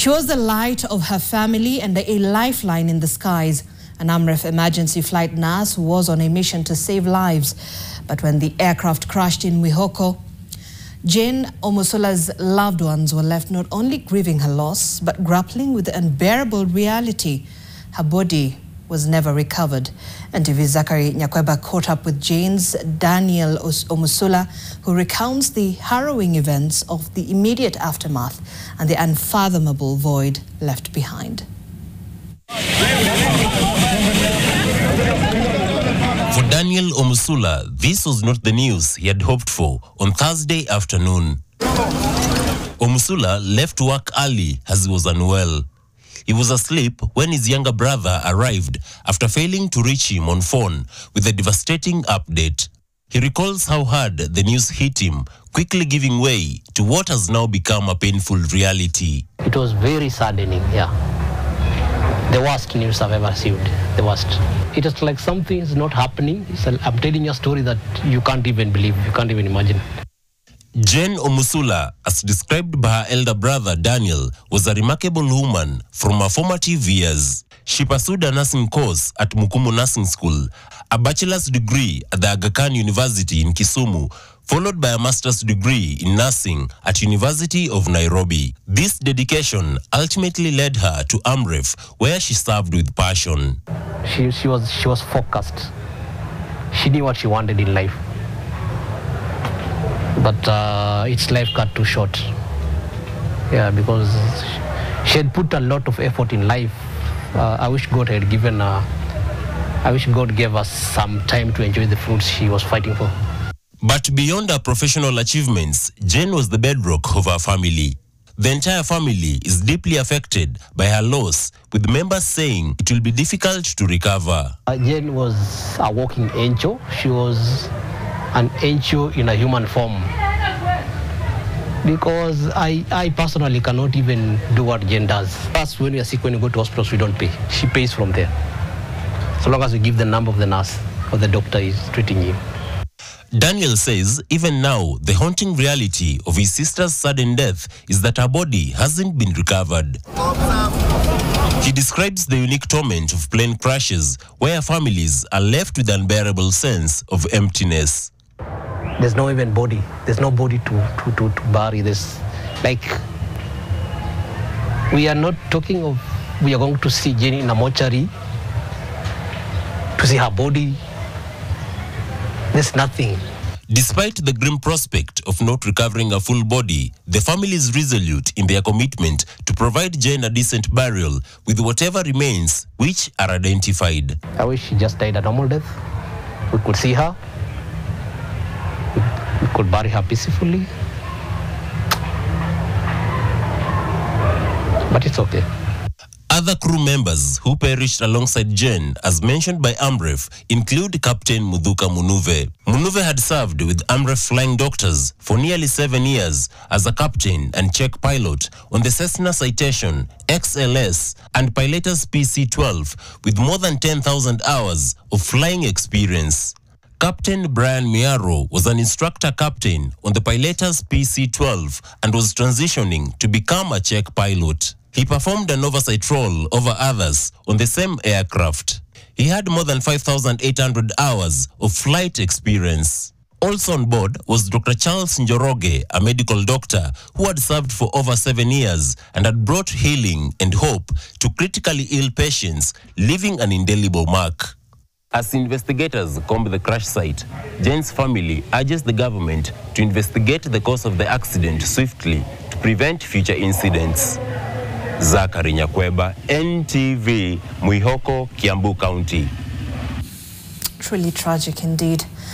She was the light of her family and a lifeline in the skies. An Amref emergency flight nurse who was on a mission to save lives. But when the aircraft crashed in Mwihoko, Jane Omusula's loved ones were left not only grieving her loss, but grappling with the unbearable reality. Her body was never recovered. NTV's Zachary Nyakweba caught up with Jane's Daniel Omusula, who recounts the harrowing events of the immediate aftermath and the unfathomable void left behind. For Daniel Omusula, this was not the news he had hoped for on Thursday afternoon. Omusula left work early as he was unwell. He was asleep when his younger brother arrived after failing to reach him on phone with a devastating update. He recalls how hard the news hit him, quickly giving way to what has now become a painful reality. It was very saddening, yeah. The worst news I've ever received, the worst. It is like something is not happening. I'm telling you a story that you can't even believe, you can't even imagine. Jane Omusula, as described by her elder brother Daniel, was a remarkable woman from her formative years. She pursued a nursing course at Mukumu Nursing School, a bachelor's degree at the Aga Khan University in Kisumu, followed by a master's degree in nursing at University of Nairobi. This dedication ultimately led her to Amref, where she served with passion. She was focused. She knew what she wanted in life. But its life cut too short. Yeah, because she had put a lot of effort in life. I wish God had given her, I wish God gave us some time to enjoy the fruits she was fighting for. But beyond her professional achievements, Jane was the bedrock of her family. The entire family is deeply affected by her loss, with members saying it will be difficult to recover. Jane was a walking angel. She was an angel in a human form. Because I personally cannot even do what Jane does. First, when we are sick, when you go to hospitals, we don't pay. She pays from there. So long as we give the number of the nurse or the doctor is treating you. Daniel says even now, the haunting reality of his sister's sudden death is that her body hasn't been recovered. He describes the unique torment of plane crashes, where families are left with an unbearable sense of emptiness. There's no even body. There's no body to bury this. Like, we are not talking of, we are going to see Jenny in a mortuary, to see her body. There's nothing. Despite the grim prospect of not recovering a full body, the family is resolute in their commitment to provide Jane a decent burial with whatever remains which are identified. I wish she just died a normal death. We could see her. We could bury her peacefully. But it's okay. Other crew members who perished alongside Jane, as mentioned by Amref, include Captain Mudhuka Munuve. Munuve had served with Amref Flying Doctors for nearly 7 years as a captain and check pilot on the Cessna Citation, XLS, and Pilatus PC-12 with more than 10,000 hours of flying experience. Captain Brian Miaro was an instructor captain on the Pilatus PC-12 and was transitioning to become a check pilot. He performed an oversight role over others on the same aircraft. He had more than 5,800 hours of flight experience. Also on board was Dr. Charles Njoroge, a medical doctor who had served for over 7 years and had brought healing and hope to critically ill patients, leaving an indelible mark. As investigators comb the crash site, Jane's family urges the government to investigate the cause of the accident swiftly to prevent future incidents. Zachary Nyakweba, NTV, Mwihoko, Kiambu County. Truly tragic indeed.